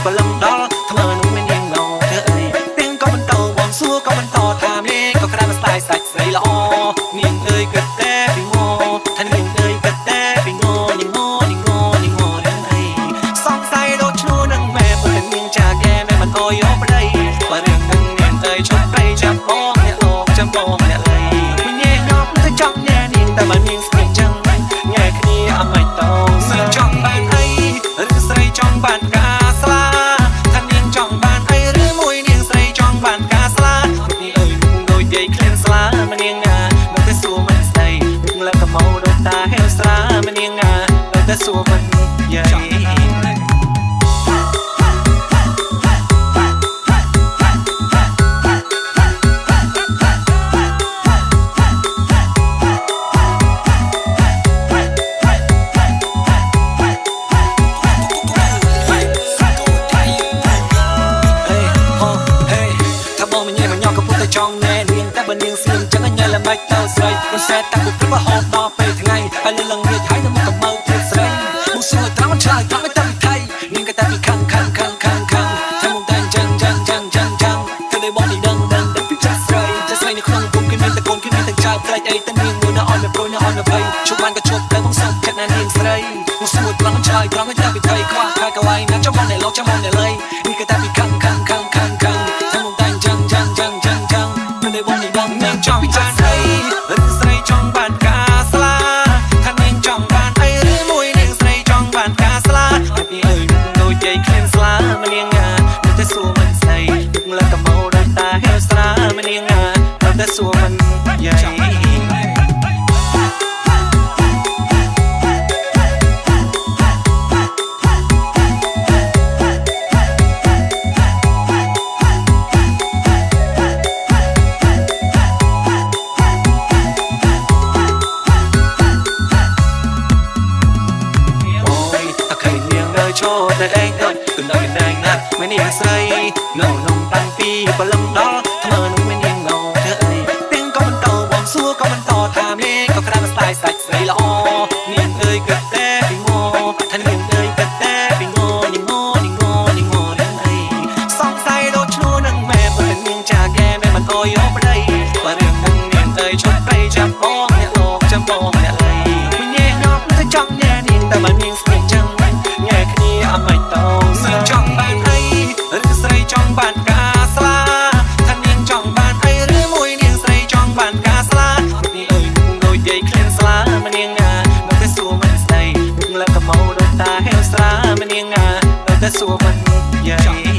បលឹមដល់ធ្វើនោះមាននាងងធ្វើអីទាំងក៏បន្តបងសួរក៏បន្តថាមេក៏ក្រានស្ដាយសាច់ស្រីល្អនាងអើយគិតតែពីងថានាងអើយគិតតែពីងនាងនឹងអីសង្ស័យដូចឈ្នួលនឹងម៉ែព្រោះនាងចាកែម៉ែមិនអោយយកប្តីបើរឿងនឹងនាងអើយឈប់ទៅចាប់បងអ្នកលោកចាំបងអ្នកលៃវិញ្ញាណយកទៅចង់ញ៉ែនាងតែមិនមានស្គីចឹងញ៉ែគ្នាអត់មិនតោស្រីចង់បានអីឬស្រីចង់បានការស្លាថានាងចង់បានអីឬមួយនាងស្រីចង់បានការស្លានេះអើយដូចយាយឃ្លានស្លាម្នាងណានៅតែសួរមិនស្ដីលើកម៉ៅដូចតាហេវស្រាម្នាងណានៅតែសួរមិនយាយចង់ណែនាងតែបើនាងស្ងៀមចឹងញ៉ៃល្មិចទៅស្រីមិនសែតាគប់ហូបដល់ពេលថ្ងៃហើយលឹងងាយហើយនៅមកកំៅទៀតស្រីមកសួរត្រង់ឆ្លើយត្រង់តែពីថៃនាងក៏តែពីខាងថាមុំតែចឹងទៅលើបងនេះដឹងពីចាស់ស្រីនៅក្នុងគុំគេមានតែកូនគេមានតែចៅផ្លេចអីតែនាងមួយនៅអត់មានព្រួយនៅអត់មានភ័យជួបបានក៏ជួបតែបងសុំចិត្តណានាងស្រីមកសួរត្រង់ឆ្លើយត្រង់តែពីថៃខ្វះខាយកវ៉ៃណាចាំបងតែលោកចាំបងតែលៃនេះក៏តែពីខាងថាមុំតែចឹងបងនេះដឹងនាងចង់បានអីឬស្រីចង់បានការស្លាថានាងចង់បានអីឬមួយនាងស្រីចង់បានការស្លាពីអើយដូចយាយឃ្លានស្លាម្នាងណានៅតែសួរមិនស្ដីលើកម៉ៅដូចតាហេវស្រាម្នាងណានៅតែសួរមិនយាយចូលតែឯងដូចគឺនៅឯងណាមិននាងស្រីនៅនំតាំងពីបលឹមដល់ធ្វើនោះមិននាងងធ្វើអីទាំងក៏បន្តបងសួរក៏បន្តថាមេក៏ក្រានស្ដាយសាច់ស្រីល្អនាងអើយគិតតែពីងថានាងអើយគិតតែពីងនាងនឹងអីសង្ស័យដូចឈ្នួលនឹងម៉ែព្រោះនាងចាកែម៉ែមិនអោយយកប្តីបើរឿងនឹងនាងអើយឈប់ទៅចាប់បងអ្នកលោកចាំបងអ្នកលៃវិញ្ញាណយកទៅចង់ញ៉ែនាងតែមិនមានស្គីចឹងញ៉ែគ្នាអត់មិនតោស្រីចង់បានអីឬស្រីចង់បានការស្លាថានាងចង់បានអីឬមួយនាងស្រីចង់បានការស្លានេះអើយដូចយាយឃ្លានស្លាម្នាងណានៅតែសួរមិនស្ដីលើកម៉ៅដូចតាហេវស្រាម្នាងណានៅតែសួរមិនយាយ